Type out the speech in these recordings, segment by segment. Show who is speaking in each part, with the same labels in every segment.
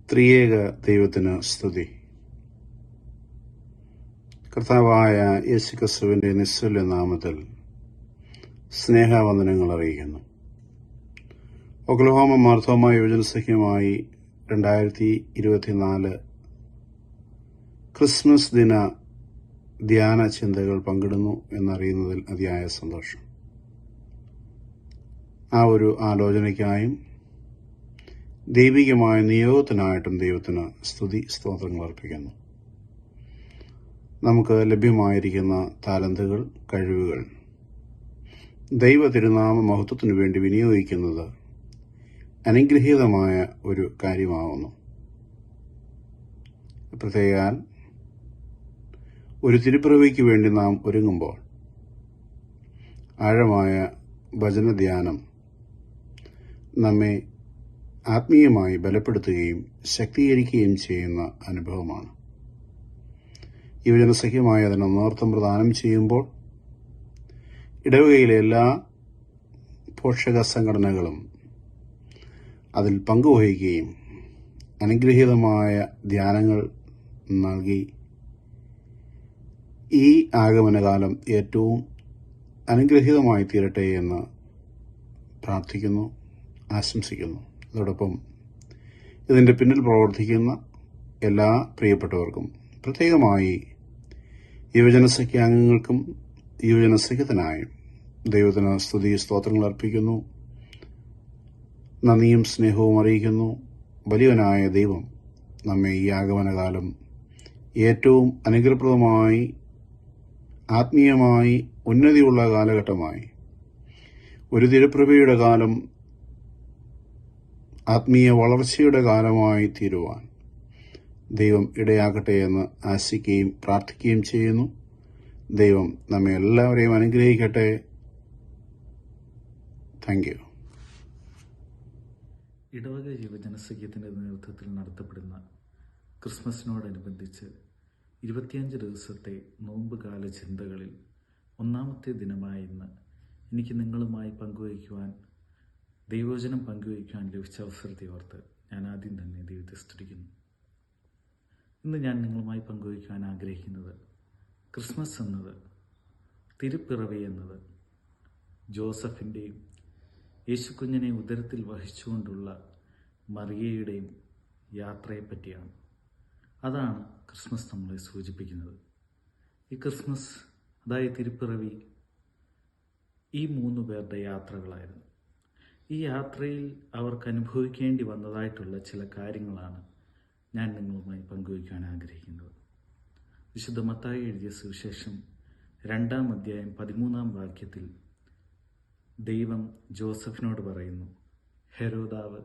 Speaker 1: ത്രിയേക ദൈവത്തിന് സ്തുതി. കർത്താവായ യേശുക്രിസ്തുവിന്റെ നിസ്തുല്യ നാമത്തിൽ സ്നേഹവന്ദനങ്ങൾ അറിയിക്കുന്നു. ഒക്ലഹോമ മാർത്തോമ യുവജനസഖ്യമായി 2024 ക്രിസ്മസ് ദിന ധ്യാന ചിന്തകൾ പങ്കിടുന്നു എന്നറിയുന്നതിൽ അതിയായ സന്തോഷം. ആ ഒരു ആലോചനയ്ക്കായും ദൈവികമായ നിയോഗത്തിനായിട്ടും ദൈവത്തിന് സ്തുതി സ്തോത്രങ്ങൾ അർപ്പിക്കുന്നു. നമുക്ക് ലഭ്യമായിരിക്കുന്ന താലന്തുകൾ, കഴിവുകൾ ദൈവ തിരുനാമ മഹത്വത്തിനു വേണ്ടി വിനിയോഗിക്കുന്നത് അനുഗ്രഹീതമായ ഒരു കാര്യമാവുന്നു. പ്രത്യേകാൽ ഒരു തിരുപ്പിറവിക്ക് വേണ്ടി നാം ഒരുങ്ങുമ്പോൾ ആഴമായ വചനധ്യാനം നമ്മെ ആത്മീയമായി ബലപ്പെടുത്തുകയും ശക്തീകരിക്കുകയും ചെയ്യുന്ന അനുഭവമാണ്. യുവജനസഖ്യമായി അതിന് നേതൃത്വം പ്രദാനം ചെയ്യുമ്പോൾ ഇടവകയിലെ എല്ലാ പോഷക സംഘടനകളും അതിൽ പങ്കുവഹിക്കുകയും അനുഗ്രഹീതമായ ധ്യാനങ്ങൾ നൽകി ഈ ആഗമനകാലം ഏറ്റവും അനുഗ്രഹീതമായി തീരട്ടെ എന്ന് പ്രാർത്ഥിക്കുന്നു, ആശംസിക്കുന്നു. അതോടൊപ്പം ഇതിൻ്റെ പിന്നിൽ പ്രവർത്തിക്കുന്ന എല്ലാ പ്രിയപ്പെട്ടവർക്കും, പ്രത്യേകമായി യുവജനസഖ്യ അംഗങ്ങൾക്കും യുവജനസഖ്യത്തിനായും ദൈവത്തിന് സ്തുതി സ്തോത്രങ്ങൾ അർപ്പിക്കുന്നു. നന്ദിയും സ്നേഹവും അറിയിക്കുന്നു. വലിയവനായ ദൈവം നമ്മെ ഈ ആഗമനകാലം ഏറ്റവും അനുഗ്രഹപ്രദമായി, ആത്മീയമായി ഉന്നതിയുള്ള കാലഘട്ടമായി, ഒരു തിരുപ്പിറവിയുടെ കാലം ആത്മീയ വളർച്ചയുടെ കാലമായി തീരുവാൻ ദൈവം ഇടയാകട്ടെ എന്ന് ആശിക്കുകയും പ്രാർത്ഥിക്കുകയും ചെയ്യുന്നു. ദൈവം നമ്മെ എല്ലാവരെയും അനുഗ്രഹിക്കട്ടെ. Thank you.
Speaker 2: ഇടവക യുവജനസഖ്യത്തിൻ്റെ നേതൃത്വത്തിൽ നടത്തപ്പെടുന്ന ക്രിസ്മസിനോടനുബന്ധിച്ച് 25 ദിവസത്തെ നോമ്പുകാല ചിന്തകളിൽ ഒന്നാമത്തെ ദിനമായ ഇന്ന് എനിക്ക് നിങ്ങളുമായി പങ്കുവയ്ക്കുവാൻ, ദൈവവചനം പങ്കുവയ്ക്കുവാൻ ലഭിച്ച അവസരത്തെ ഓർത്ത് ഞാൻ ആദ്യം തന്നെ ദൈവത്തെ സ്തുതിക്കുന്നു. ഇന്ന് ഞാൻ നിങ്ങളുമായി പങ്കുവയ്ക്കുവാൻ ആഗ്രഹിക്കുന്നത്, ക്രിസ്മസ് എന്നത്, തിരുപ്പിറവി എന്നത് ജോസഫിൻ്റെയും യേശുക്കുഞ്ഞിനെ ഉദരത്തിൽ വഹിച്ചുകൊണ്ടുള്ള മറിയയുടെയും യാത്രയെപ്പറ്റിയാണ്. അതാണ് ക്രിസ്മസ് നമ്മളെ സൂചിപ്പിക്കുന്നത്. ഈ ക്രിസ്മസ്, അതായത് തിരുപ്പിറവി, ഈ 3 പേരുടെ യാത്രകളായിരുന്നു. ഈ യാത്രയിൽ അവർക്ക് അനുഭവിക്കേണ്ടി വന്നതായിട്ടുള്ള ചില കാര്യങ്ങളാണ് ഞാൻ നിങ്ങളുമായി പങ്കുവയ്ക്കാൻ ആഗ്രഹിക്കുന്നത്. വിശുദ്ധ മത്തായി എഴുതിയ സുവിശേഷം 2-ാം അധ്യായം 13-ാം വാക്യത്തിൽ ദൈവം ജോസഫിനോട് പറയുന്നു, ഹെരോദാവ്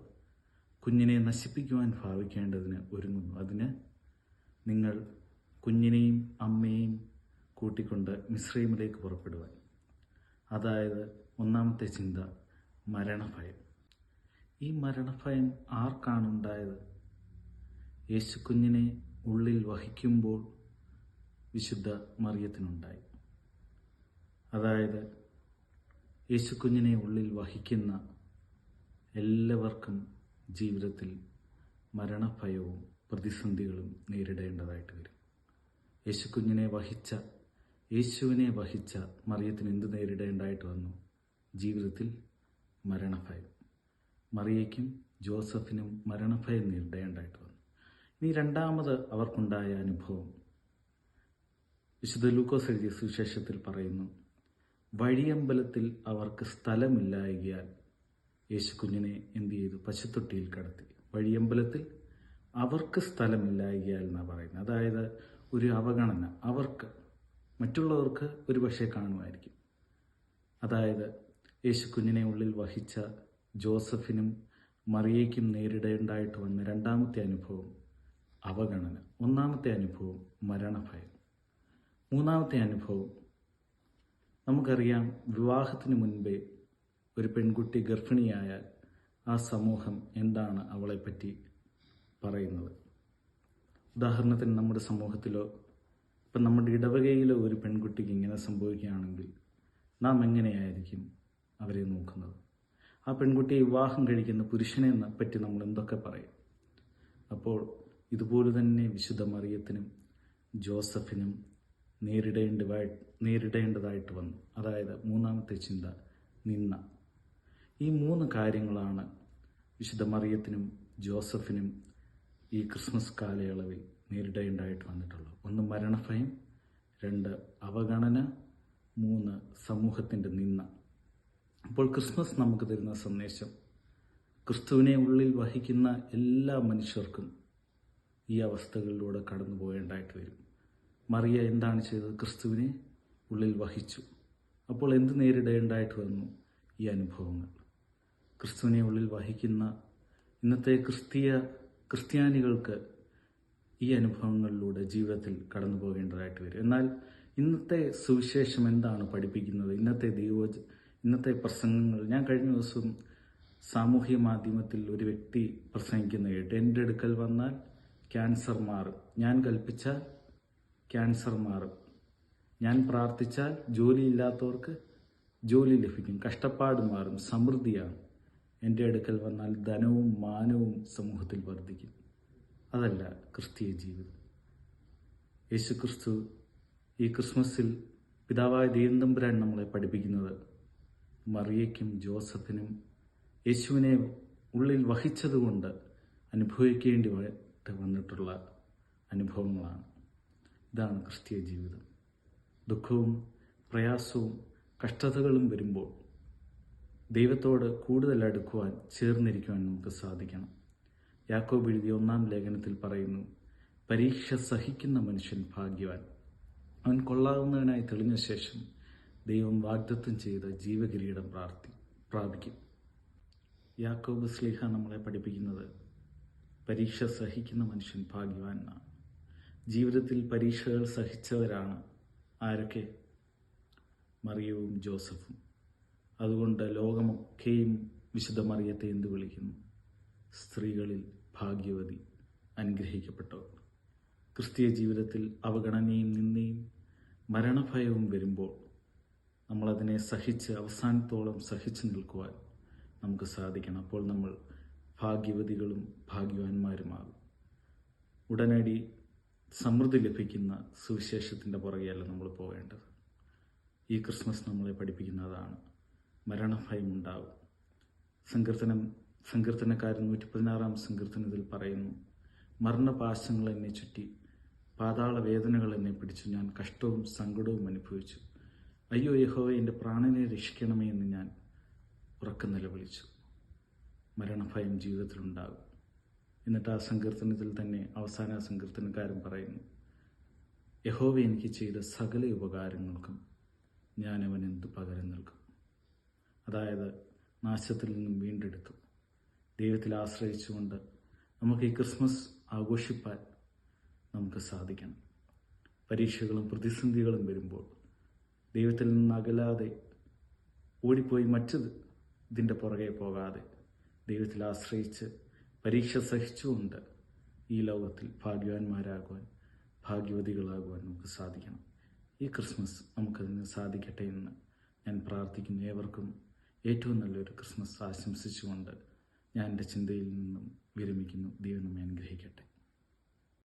Speaker 2: കുഞ്ഞിനെ നശിപ്പിക്കുവാൻ ഭാവിക്കേണ്ടതിന് ഒരുങ്ങുന്നു. അതിന് നിങ്ങൾ കുഞ്ഞിനെയും അമ്മയെയും കൂട്ടിക്കൊണ്ട് മിസ്രൈമിലേക്ക് പുറപ്പെടുവാൻ. അതായത് ഒന്നാമത്തെ ചിന്ത, മരണഭയം. ഈ മരണഭയം ആർക്കാണുണ്ടായത്? യേശുക്കുഞ്ഞിനെ ഉള്ളിൽ വഹിക്കുമ്പോൾ വിശുദ്ധ മറിയത്തിനുണ്ടായി. അതായത് യേശുക്കുഞ്ഞിനെ ഉള്ളിൽ വഹിക്കുന്ന എല്ലാവർക്കും ജീവിതത്തിൽ മരണഭയവും പ്രതിസന്ധികളും നേരിടേണ്ടതായിട്ട് വരും. യേശുവിനെ വഹിച്ച മറിയത്തിന് എന്ത് നേരിടേണ്ടതായിട്ട് വന്നു? ജീവിതത്തിൽ മരണഭയം. മറിയയ്ക്കും ജോസഫിനും മരണഭയം നേരിടേണ്ടതായിട്ട് വന്നു. ഇനി രണ്ടാമത് അവർക്കുണ്ടായ അനുഭവം വിശുദ്ധ ലൂക്കോസ് എഴുതിയ സുവിശേഷത്തിൽ പറയുന്നു, വഴിയമ്പലത്തിൽ അവർക്ക് സ്ഥലമില്ലായകയാൽ യേശുക്കുഞ്ഞിനെ എന്ത് ചെയ്തു? പശുത്തൊട്ടിയിൽ കിടത്തി. വഴിയമ്പലത്തിൽ അവർക്ക് സ്ഥലമില്ലായകയാൽ എന്നാണ് പറയുന്നത്. അതായത് ഒരു അവഗണന അവർക്ക്, മറ്റുള്ളവർക്ക് ഒരു പക്ഷേ കാണുമായിരിക്കും. അതായത് യേശുക്കുഞ്ഞിനെ ഉള്ളിൽ വഹിച്ച ജോസഫിനും മറിയയ്ക്കും നേരിടേണ്ടതായിട്ട് വന്ന രണ്ടാമത്തെ അനുഭവം അവഗണന. ഒന്നാമത്തെ അനുഭവം മരണഭയം. മൂന്നാമത്തെ അനുഭവം, നമുക്കറിയാം, വിവാഹത്തിന് മുൻപേ ഒരു പെൺകുട്ടി ഗർഭിണിയായാൽ ആ സമൂഹം എന്താണ് അവളെപ്പറ്റി പറയുന്നത്? ഉദാഹരണത്തിന് നമ്മുടെ സമൂഹത്തിലോ ഇപ്പം നമ്മുടെ ഇടവകയിലോ ഒരു പെൺകുട്ടിക്ക് ഇങ്ങനെ സംഭവിക്കുകയാണെങ്കിൽ നാം എങ്ങനെയായിരിക്കും അവരെ നോക്കുന്നത്? ആ പെൺകുട്ടിയെ വിവാഹം കഴിക്കുന്ന പുരുഷനെ പറ്റി നമ്മൾ എന്തൊക്കെ പറയും? അപ്പോൾ ഇതുപോലെ തന്നെ വിശുദ്ധ മറിയത്തിനും ജോസഫിനും നേരിടേണ്ടതായിട്ട് വന്നു. അതായത് മൂന്നാമത്തെ ചിന്ത, നിന്ന. ഈ 3 കാര്യങ്ങളാണ് വിശുദ്ധ മറിയത്തിനും ജോസഫിനും ഈ ക്രിസ്മസ് കാലയളവിൽ നേരിടേണ്ടതായിട്ട് വന്നിട്ടുള്ളത്. 1 മരണഭയം, 2 അവഗണന, 3 സമൂഹത്തിൻ്റെ നിന്ന. അപ്പോൾ ക്രിസ്മസ് നമുക്ക് തരുന്ന സന്ദേശം, ക്രിസ്തുവിനെ ഉള്ളിൽ വഹിക്കുന്ന എല്ലാ മനുഷ്യർക്കും ഈ അവസ്ഥകളിലൂടെ കടന്നു പോകേണ്ടതായിട്ട് വരും. മറിയ എന്താണ് ചെയ്തത്? ക്രിസ്തുവിനെ ഉള്ളിൽ വഹിച്ചു. അപ്പോൾ എന്ത് നേരിടേണ്ടതായിട്ട് വന്നു? ഈ അനുഭവങ്ങൾ. ക്രിസ്തുവിനെ ഉള്ളിൽ വഹിക്കുന്ന ഇന്നത്തെ ക്രിസ്ത്യാനികൾക്ക് ഈ അനുഭവങ്ങളിലൂടെ ജീവിതത്തിൽ കടന്നു പോകേണ്ടതായിട്ട് വരും. എന്നാൽ ഇന്നത്തെ സുവിശേഷം എന്താണ് പഠിപ്പിക്കുന്നത്? ഇന്നത്തെ പ്രസംഗങ്ങൾ, ഞാൻ കഴിഞ്ഞ ദിവസം സാമൂഹ്യ മാധ്യമത്തിൽ ഒരു വ്യക്തി പ്രസംഗിക്കുന്ന കേട്ട്, എൻ്റെ അടുക്കൽ വന്നാൽ ക്യാൻസർ മാറും, ഞാൻ കൽപ്പിച്ചാൽ ക്യാൻസർ മാറും, ഞാൻ പ്രാർത്ഥിച്ചാൽ ജോലിയില്ലാത്തവർക്ക് ജോലി ലഭിക്കും, കഷ്ടപ്പാട് മാറും, സമൃദ്ധിയാണ്, എൻ്റെ അടുക്കൽ വന്നാൽ ധനവും മാനവും സമൂഹത്തിൽ വർദ്ധിക്കും. അതല്ല ക്രിസ്തീയ ജീവിതം. യേശുക്രിസ്തു ഈ ക്രിസ്മസിൽ പിതാവായ ദൈവം തമ്പുരാൻ നമ്മളെ പഠിപ്പിക്കുന്നത് മറിയയ്ക്കും ജോസഫിനും യേശുവിനെ ഉള്ളിൽ വഹിച്ചതുകൊണ്ട് അനുഭവിക്കേണ്ടി വന്നിട്ടുള്ള അനുഭവങ്ങളാണ്. ഇതാണ് ക്രിസ്തീയ ജീവിതം. ദുഃഖവും പ്രയാസവും കഷ്ടതകളും വരുമ്പോൾ ദൈവത്തോട് കൂടുതൽ അടുക്കുവാൻ, ചേർന്നിരിക്കുവാൻ നമുക്ക് സാധിക്കണം. യാക്കോബ് എഴുതിയ 1-ാം ലേഖനത്തിൽ പറയുന്നു, പരീക്ഷ സഹിക്കുന്ന മനുഷ്യൻ ഭാഗ്യവാൻ. അവൻ കൊള്ളാവുന്നവനായി തെളിഞ്ഞ ശേഷം ദൈവം വാഗ്ദത്തം ചെയ്ത ജീവകിരീടം പ്രാപിക്കും. യാക്കോബ് ശ്ലീഹ നമ്മളെ പഠിപ്പിക്കുന്നത് പരീക്ഷ സഹിക്കുന്ന മനുഷ്യൻ ഭാഗ്യവാൻ എന്നാണ്. ജീവിതത്തിൽ പരീക്ഷകൾ സഹിച്ചവരാണ് ആരൊക്കെ? മറിയവും ജോസഫും. അതുകൊണ്ട് ലോകമൊക്കെയും വിശുദ്ധ മറിയത്തെ എന്ത് വിളിക്കുന്നു? സ്ത്രീകളിൽ ഭാഗ്യവതി, അനുഗ്രഹിക്കപ്പെട്ടവർ. ക്രിസ്തീയ ജീവിതത്തിൽ അവഗണനയും നിന്ദയും മരണഭയവും വരുമ്പോൾ നമ്മളതിനെ അവസാനത്തോളം സഹിച്ചു നിൽക്കുവാൻ നമുക്ക് സാധിക്കണം. അപ്പോൾ നമ്മൾ ഭാഗ്യവതികളും ഭാഗ്യവാന്മാരുമാകും. ഉടനടി സമൃദ്ധി ലഭിക്കുന്ന സുവിശേഷത്തിൻ്റെ പുറകെയല്ല നമ്മൾ പോകേണ്ടത്. ഈ ക്രിസ്മസ് നമ്മളെ പഠിപ്പിക്കുന്നതാണ്. മരണഭയം ഉണ്ടാവും. സങ്കീർത്തനക്കാരൻ 116-ാം സങ്കീർത്തനത്തിൽ പറയുന്നു, മരണപാശങ്ങൾ എന്നെ ചുറ്റി, പാതാള വേദനകൾ എന്നെ പിടിച്ചു, ഞാൻ കഷ്ടവും സങ്കടവും അനുഭവിച്ചു. അയ്യോ യഹോവേ, എൻ്റെ പ്രാണനെ രക്ഷിക്കണമേ എന്ന് ഞാൻ ഉറക്കം നിലവിളിച്ചു. മരണഭയം ജീവിതത്തിലുണ്ടാകും. എന്നിട്ട് ആ സങ്കീർത്തനത്തിൽ തന്നെ അവസാന സങ്കീർത്തനക്കാരൻ പറയുന്നു, യഹോവ എനിക്ക് ചെയ്ത സകല ഉപകാരങ്ങൾക്കും ഞാൻ അവനെന്ത് പകരം നൽകും. അതായത് നാശത്തിൽ നിന്നും വീണ്ടെടുത്തു. ദൈവത്തിൽ ആശ്രയിച്ചുകൊണ്ട് നമുക്ക് ഈ ക്രിസ്മസ് ആഘോഷിപ്പാൻ നമുക്ക് സാധിക്കണം. പരീക്ഷകളും പ്രതിസന്ധികളും വരുമ്പോൾ ദൈവത്തിൽ നിന്ന് അകലാതെ ഓടിപ്പോയി ഇതിൻ്റെ പുറകെ പോകാതെ ദൈവത്തിൽ ആശ്രയിച്ച് പരീക്ഷ സഹിച്ചുകൊണ്ട് ഈ ലോകത്തിൽ ഭാഗ്യവാന്മാരാകുവാൻ, ഭാഗ്യവതികളാകുവാൻ നമുക്ക് സാധിക്കണം. ഈ ക്രിസ്മസ് നമുക്കതിന് സാധിക്കട്ടെ എന്ന് ഞാൻ പ്രാർത്ഥിക്കുന്നു. ഏവർക്കും ഏറ്റവും നല്ലൊരു ക്രിസ്മസ് ആശംസിച്ചുകൊണ്ട് ഞാൻ എൻ്റെ ചിന്തയിൽ നിന്നും വിരമിക്കുന്നു. ദൈവം നമ്മെ അനുഗ്രഹിക്കട്ടെ.